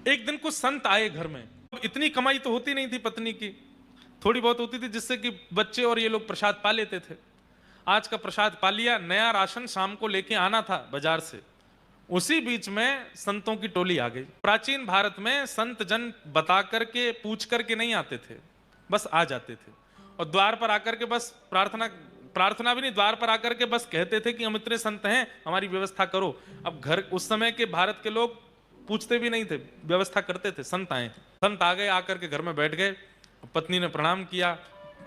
एक दिन कुछ संत आए घर में। अब इतनी कमाई तो होती नहीं थी पत्नी की, थोड़ी बहुत होती थी जिससे कि बच्चे और ये लोग प्रसाद पा लेते थे। आज का प्रसाद पा लिया, नया राशन शाम को लेके आना था बाजार से। उसी बीच में संतों की टोली आ गई। प्राचीन भारत में संत जन बता करके पूछ करके नहीं आते थे, बस आ जाते थे और द्वार पर आकर के बस प्रार्थना भी नहीं, द्वार पर आकर के बस कहते थे कि हम इतने संत हैं, हमारी व्यवस्था करो। अब घर, उस समय के भारत के लोग पूछते भी नहीं थे, व्यवस्था करते थे। संत आए, संत आ गए, आकर के घर में बैठ गए। पत्नी ने प्रणाम किया,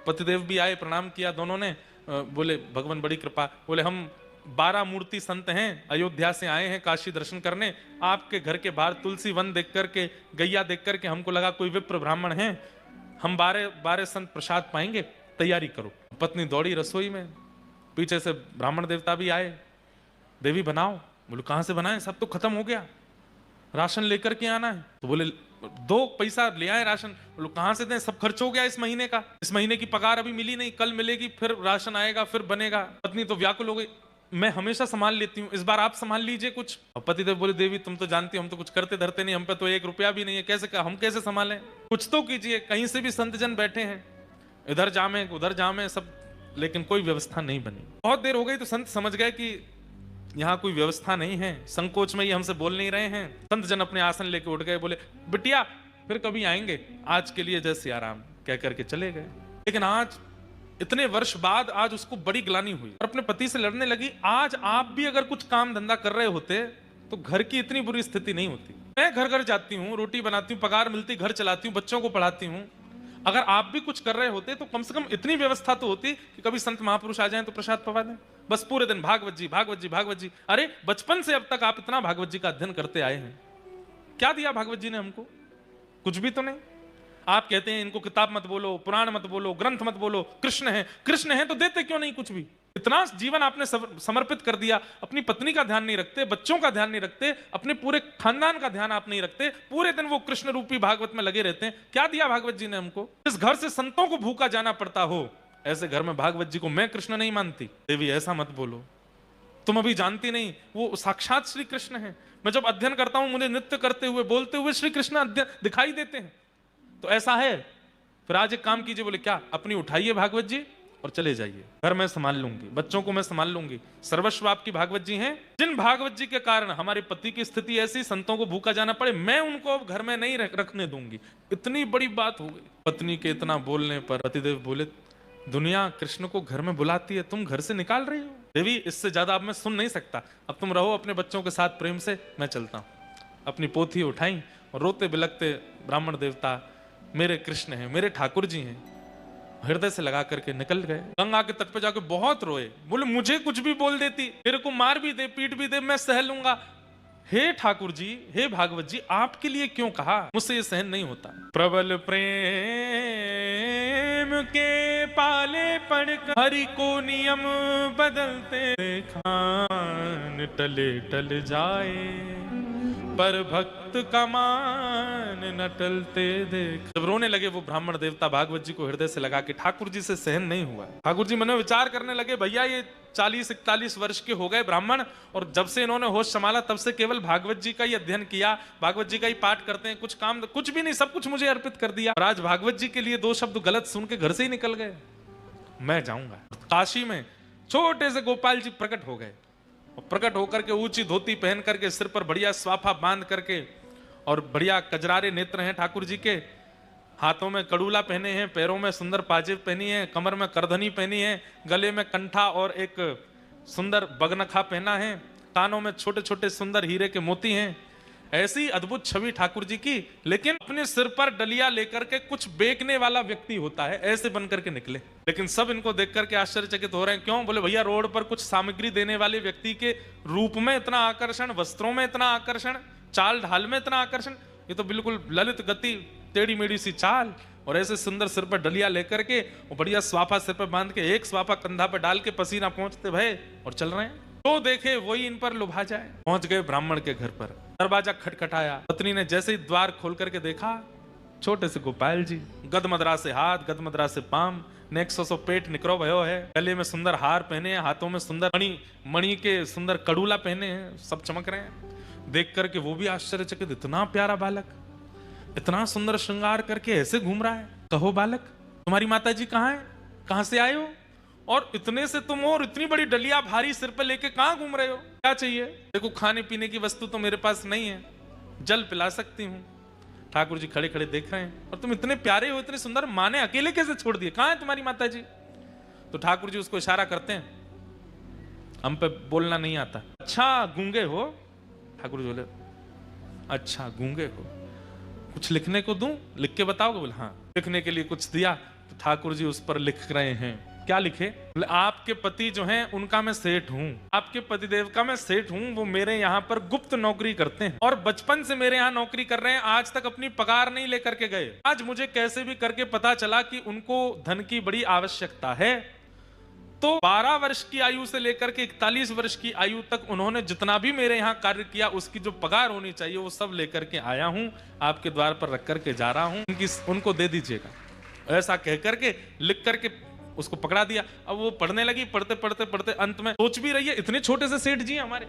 पतिदेव भी आए, प्रणाम किया दोनों ने। बोले भगवान बड़ी कृपा, बोले हम 12 मूर्ति संत हैं, अयोध्या से आए हैं काशी दर्शन करने। आपके घर के बाहर तुलसी वन देख करके, गैया देख करके हमको लगा कोई विप्र ब्राह्मण है, हम 12 संत प्रसाद पाएंगे, तैयारी करो। पत्नी दौड़ी रसोई में, पीछे से ब्राह्मण देवता भी आए, देवी बनाओ। बोले कहां से बनाए, सब तो खत्म हो गया, राशन लेकर के आना है। तो बोले 2 पैसा ले आए राशन। बोलो कहां से दें, सब खर्च हो गया इस महीने का, इस महीने की पगार अभी मिली नहीं, कल मिलेगी, फिर राशन आएगा, फिर बनेगा। पत्नी तो व्याकुल हो गई, मैं हमेशा संभाल लेती हूँ, इस बार आप संभाल लीजिए कुछ। और पतिदेव बोले देवी तुम तो जानती हो हम तो कुछ करते धरते नहीं, हम पे तो 1 रुपया भी नहीं है, कैसे हम कैसे संभालें, कुछ तो कीजिए। कहीं से भी संत जन बैठे हैं, इधर जामे उधर जामे सब, लेकिन कोई व्यवस्था नहीं बनी। बहुत देर हो गई तो संत समझ गए कि यहाँ कोई व्यवस्था नहीं है, संकोच में ये हमसे बोल नहीं रहे हैं। संत जन अपने आसन लेके उठ गए, बोले बिटिया फिर कभी आएंगे, आज के लिए जैसे आराम, कह करके चले गए। लेकिन आज इतने वर्ष बाद आज उसको बड़ी ग्लानि हुई और अपने पति से लड़ने लगी। आज आप भी अगर कुछ काम धंधा कर रहे होते तो घर की इतनी बुरी स्थिति नहीं होती। मैं घर घर जाती हूँ, रोटी बनाती हूँ, पगार मिलती, घर चलाती हूँ, बच्चों को पढ़ाती हूँ। अगर आप भी कुछ कर रहे होते तो कम से कम इतनी व्यवस्था तो होती कि कभी संत महापुरुष आ जाएं तो प्रसाद पवा दें। बस पूरे दिन भागवत जी भागवत जी भागवत जी। अरे बचपन से अब तक आप इतना भागवत जी का अध्ययन करते आए हैं, क्या दिया भागवत जी ने हमको? कुछ भी तो नहीं। आप कहते हैं इनको किताब मत बोलो, पुराण मत बोलो, ग्रंथ मत बोलो, कृष्ण है, कृष्ण है, तो देते क्यों नहीं कुछ भी? इतना जीवन आपने समर्पित कर दिया, अपनी पत्नी का ध्यान नहीं रखते, बच्चों का ध्यान नहीं रखते, अपने पूरे खानदान का ध्यान आप नहीं रखते, पूरे दिन वो कृष्ण रूपी भागवत में लगे रहते हैं। क्या दिया भागवत जी ने हमको? इस घर से संतों को भूखा जाना पड़ता हो, ऐसे घर में भागवत जी को मैं कृष्ण नहीं मानती। देवी ऐसा मत बोलो, तुम अभी जानती नहीं, वो साक्षात श्री कृष्ण है। मैं जब अध्ययन करता हूं मुझे नृत्य करते हुए, बोलते हुए श्री कृष्ण दिखाई देते हैं। तो ऐसा है, फिर आज एक काम कीजिए। बोले क्या? अपनी उठाइए भागवत जी और चले जाइए, घर में संभाल लूंगी, बच्चों को मैं संभाल लूंगी, सर्वस्व आपकी भागवत जी हैं। जिन भागवत जी के कारण हमारे पति की स्थिति ऐसी, संतों को भूखा जाना पड़े, मैं उनको अब घर में नहीं रखने दूंगी। इतनी बड़ी बात हो गई। पत्नी के इतना बोलने पर पतिदेव बोले दुनिया कृष्ण को घर में बुलाती है, तुम घर से निकाल रही हो। देवी इससे ज्यादा अब मैं सुन नहीं सकता, अब तुम रहो अपने बच्चों के साथ प्रेम से, मैं चलता हूं। अपनी पोथी उठाई और रोते बिलखते ब्राह्मण देवता मेरे कृष्ण हैं, मेरे ठाकुर जी हैं, हृदय से लगा करके निकल गए। गंगा के तट पे जाके बहुत रोए, बोले मुझे कुछ भी बोल देती, मेरे को मार भी दे, पीट भी दे, मैं सह लूंगा। हे ठाकुर जी, हे भागवत जी, आपके लिए क्यों कहा? मुझसे ये सहन नहीं होता। प्रबल प्रेम के पाले पड़कर हरि को नियम बदलते खान, टले टल जाए पर भक्त का मान न टलते देख। जब रोने लगे वो ब्राह्मण देवता भागवत जी को हृदय से लगा के, ठाकुर जी से सहन नहीं हुआ। ठाकुर जी मन में विचार करने लगे, भैया ये 40-41 वर्ष के हो गए ब्राह्मण, और जब से इन्होंने होश संभाला तब से केवल भागवत जी का ही अध्ययन किया, भागवत जी का ही पाठ करते हैं, कुछ काम कुछ भी नहीं, सब कुछ मुझे अर्पित कर दिया। और आज भागवत जी के लिए 2 शब्द गलत सुन के घर से ही निकल गए। मैं जाऊंगा। काशी में छोटे से गोपाल जी प्रकट हो गए, और प्रकट होकर के ऊंची धोती पहन करके, सिर पर बढ़िया स्वाफा बांध करके, और बढ़िया कजरारे नेत्र हैं ठाकुर जी के, हाथों में कड़ूला पहने हैं, पैरों में सुंदर पाजेब पहनी है, कमर में करधनी पहनी है, गले में कंठा और एक सुंदर बगनखा पहना है, कानों में छोटे छोटे सुंदर हीरे के मोती हैं। ऐसी अद्भुत छवि ठाकुर जी की। लेकिन अपने सिर पर डलिया लेकर के कुछ बेचने वाला व्यक्ति होता है, ऐसे बनकर के निकले। लेकिन सब इनको देख करके आश्चर्यचकित हो रहे हैं। क्यों? बोले भैया रोड पर कुछ सामग्री देने वाले व्यक्ति के रूप में इतना आकर्षण, वस्त्रों में इतना आकर्षण, चाल ढाल में इतना आकर्षण, ये तो बिल्कुल ललित गति, टेढ़ी मेढ़ी सी चाल, और ऐसे सुंदर सिर पर डलिया लेकर के, और बढ़िया स्वाफा सिर पर बांध के, एक स्वाफा कंधा पर डाल के पसीना पहुंचते भय और चल रहे हैं। तो देखे वही इन पर लुभा जाए। पहुंच गए ब्राह्मण के घर पर, दरवाजा खटखटाया। पत्नी ने जैसे ही द्वार खोल करके देखा, छोटे से गोपाल जी, गदमदरा से हाथ, गदमदरा से पाम, नेक सो पेट निकरो भयो है, गले में सुंदर हार पहने हैं, हाथों में सुंदर मणि के सुंदर कड़ूला पहने हैं, सब चमक रहे हैं। देख करके वो भी आश्चर्यचकित, इतना प्यारा बालक, इतना सुंदर श्रृंगार करके ऐसे घूम रहा है। कहो बालक, तुम्हारी माता जी कहाँ है, कहाँ से आए हो, और इतने से तुम हो और इतनी बड़ी डलिया भारी सिर पे लेके कहाँ घूम रहे हो, क्या चाहिए? देखो खाने पीने की वस्तु तो मेरे पास नहीं है, जल पिला सकती हूँ। ठाकुर जी खड़े खड़े देख रहे हैं, और तुम इतने प्यारे हो, इतने सुंदर, माँ ने अकेले कैसे छोड़ दिए, कहाँ है तुम्हारी माता जी? तो ठाकुर जी उसको इशारा करते हैं, हम पे बोलना नहीं आता। अच्छा गूंगे हो? ठाकुर जी बोले अच्छा गूंगे हो, कुछ लिखने को दूं, लिख के बताओगे? बोले हाँ। लिखने के लिए कुछ दिया तो ठाकुर जी उस पर लिख रहे हैं। क्या लिखे? बोले आपके पति जो हैं उनका मैं सेठ हूँ, आपके पतिदेव का मैं सेठ हूँ, वो मेरे यहाँ पर गुप्त नौकरी करते हैं और बचपन से मेरे यहाँ नौकरी कर रहे हैं, आज तक अपनी पगार नहीं लेकर के गए। आज मुझे कैसे भी करके पता चला कि उनको धन की बड़ी आवश्यकता है, तो 12 वर्ष की आयु से लेकर के 41 वर्ष की आयु तक उन्होंने जितना भी मेरे यहाँ कार्य किया उसकी जो पगार होनी चाहिए वो सब लेकर के आया हूँ, आपके द्वार पर रख करके जा रहा हूँ, उनको दे दीजिएगा। ऐसा कह करके लिख करके उसको पकड़ा दिया। अब वो पढ़ने लगी, पढ़ते पढ़ते पढ़ते अंत में सोच भी रही है, इतने छोटे से सेठ जी हमारे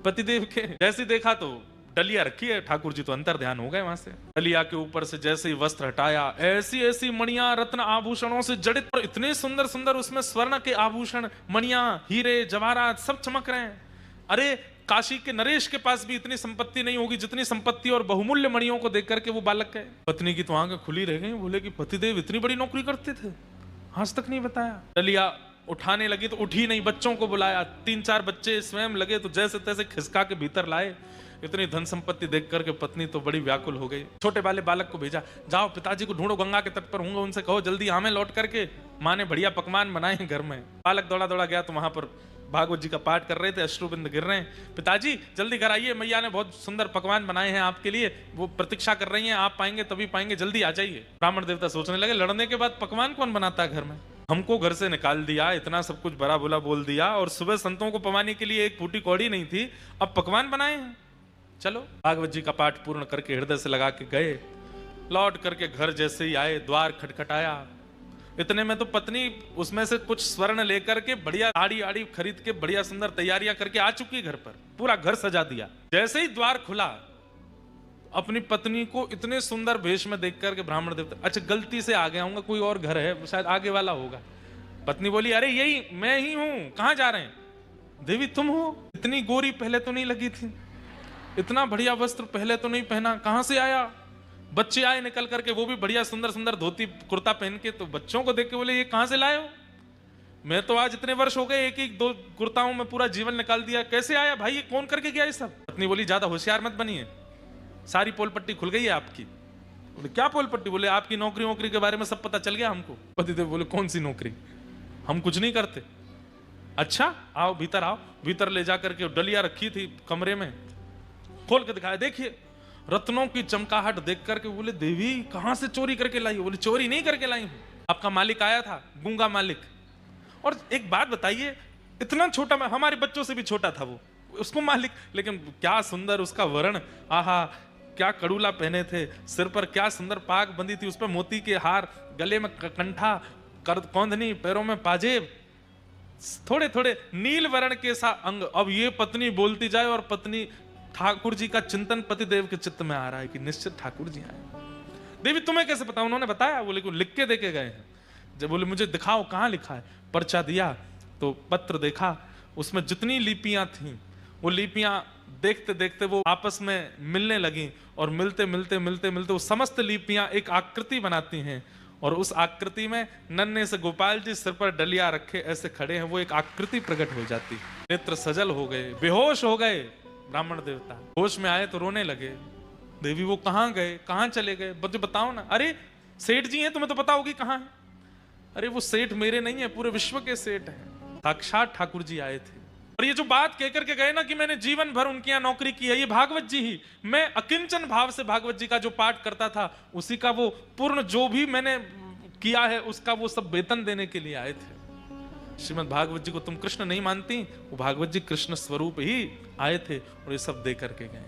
पतिदेव के, जैसे देखा तो डलिया रखी है। ठाकुर जी तो अंतर ध्यान हो गए वहां से। डलिया के ऊपर से जैसे ही वस्त्र हटाया, ऐसी ऐसी मणियां रत्न आभूषणों से जड़ित और इतने सुंदर सुंदर उसमें स्वर्ण के आभूषण, मणियां, हीरे जवाहरात सब चमक रहे हैं। अरे काशी के नरेश के पास भी इतनी संपत्ति नहीं होगी जितनी संपत्ति और बहुमूल्य मणियों को देख करके वो बालक गए। पत्नी की तो आंखें खुली रह गई, बोले कि पतिदेव इतनी बड़ी नौकरी करते थे, आज तक नहीं बताया। डलिया उठाने लगी तो उठी नहीं, बच्चों को बुलाया, 3-4 बच्चे स्वयं लगे तो जैसे तैसे खिसका के भीतर लाए। इतनी धन संपत्ति देख करके पत्नी तो बड़ी व्याकुल हो गई। छोटे वाले बालक को भेजा, जाओ पिताजी को ढूंढो, गंगा के तट पर होंगे, उनसे कहो जल्दी हमें लौट करके, माँ ने बढ़िया पकवान बनाए हैं घर में। बालक दौड़ा दौड़ा गया तो वहां पर भागवत जी का पाठ कर रहे थे, अश्रुबिंद गिर रहे हैं। पिताजी जल्दी घर आइए, मैया ने बहुत सुंदर पकवान बनाए हैं आपके लिए, वो प्रतीक्षा कर रही हैं, आप पाएंगे तभी पाएंगे, जल्दी आ जाइए। ब्राह्मण देवता सोचने लगे, लड़ने के बाद पकवान कौन बनाता है घर में? हमको घर से निकाल दिया, इतना सब कुछ बड़ा बुला बोल दिया, और सुबह संतों को पवाने के लिए एक फूटी कौड़ी नहीं थी, अब पकवान बनाए हैं। चलो भागवत जी का पाठ पूर्ण करके हृदय से लगा के गए। लौट करके घर जैसे ही आए, द्वार खटखटाया, इतने में तो पत्नी उसमें से कुछ स्वर्ण लेकर के बढ़िया आड़ी आड़ी खरीद के बढ़िया सुंदर तैयारियां करके आ चुकी घर पर, पूरा घर सजा दिया। जैसे ही द्वार खुला, अपनी पत्नी को इतने सुंदर वेश में देख करके ब्राह्मण देवता, अच्छा गलती से आ गया हूँ, कोई और घर है शायद आगे वाला होगा। पत्नी बोली अरे यही मैं ही हूँ, कहाँ जा रहे हैं? देवी तुम हो? इतनी गोरी पहले तो नहीं लगी थी, इतना बढ़िया वस्त्र पहले तो नहीं पहना, कहां से आया? बच्चे आए निकल करके, वो भी बढ़िया सुंदर सुंदर धोती कुर्ता पहन के, तो बच्चों को देख के बोले ये कहां से लाए हो? मैं तो आज इतने वर्ष हो गए, एक एक 2 कुर्ताओं में पूरा जीवन निकाल दिया, कैसे आया भाई, ये कौन करके गया ये सब? पत्नी बोली ज्यादा होशियार मत बनिए, सारी पोल पट्टी खुल गई है आपकी। बोले क्या पोल पट्टी? बोले आपकी नौकरी वोकरी के बारे में सब पता चल गया हमको। पतिदेव बोले कौन सी नौकरी, हम कुछ नहीं करते। अच्छा आओ भीतर आओ। भीतर ले जाकर के डलिया रखी थी कमरे में, खोल के दिखाया, देखिए रत्नों की चमकाहट देख करके बोले देवी कहां से चोरी करके लाई हो? बोले चोरी नहीं करके लाई हूं, आपका मालिक आया था, गूंगा मालिक। और एक बात बताइए, इतना छोटा, हमारे बच्चों से भी छोटा था वो, उसको मालिक, लेकिन क्या सुंदर उसका वर्ण, आहा क्या कड़ूला पहने थे, सिर पर क्या सुंदर पाग बंदी थी, उस पर मोती के हार, गले में कंठा, कौंधनी, पैरों में पाजेब, थोड़े थोड़े नील वर्ण के सा अंग। अब ये पत्नी बोलती जाए और पत्नी ठाकुर जी का चिंतन पतिदेव के चित्त में आ रहा है कि निश्चित ठाकुर जी आए। देवी तुम्हें कैसे पता? उन्होंने बताया। बोले लिख के देके गए हैं। जब बोले मुझे दिखाओ कहाँ लिखा है। पर्चा दिया तो पत्र देखा, उसमें जितनी लिपियां थी वो लिपियां देखते देखते वो आपस में मिलने लगी, और मिलते मिलते मिलते मिलते वो समस्त लिपियां एक आकृति बनाती हैं, और उस आकृति में नन्हे से गोपाल जी सिर पर डलिया रखे ऐसे खड़े हैं, वो एक आकृति प्रकट हो जाती। नेत्र सजल हो गए, बेहोश हो गए ब्राह्मण देवता। होश में आए तो रोने लगे। देवी वो कहाँ गए, कहाँ चले गए, मुझे बताओ ना। अरे सेठ जी हैं, तुम्हें तो पता होगी कहाँ है। अरे वो सेठ मेरे नहीं है, पूरे विश्व के सेठ हैं, साक्षात ठाकुर जी आए थे। और ये जो बात कह करके गए ना कि मैंने जीवन भर उनके यहाँ नौकरी की है, ये भागवत जी ही, मैं अकिंचन भाव से भागवत जी का जो पाठ करता था उसी का वो पूर्ण जो भी मैंने किया है उसका वो सब वेतन देने के लिए आए थे। श्रीमद् भागवत जी को तुम कृष्ण नहीं मानती, वो भागवत जी कृष्ण स्वरूप ही आए थे और ये सब दे करके गए।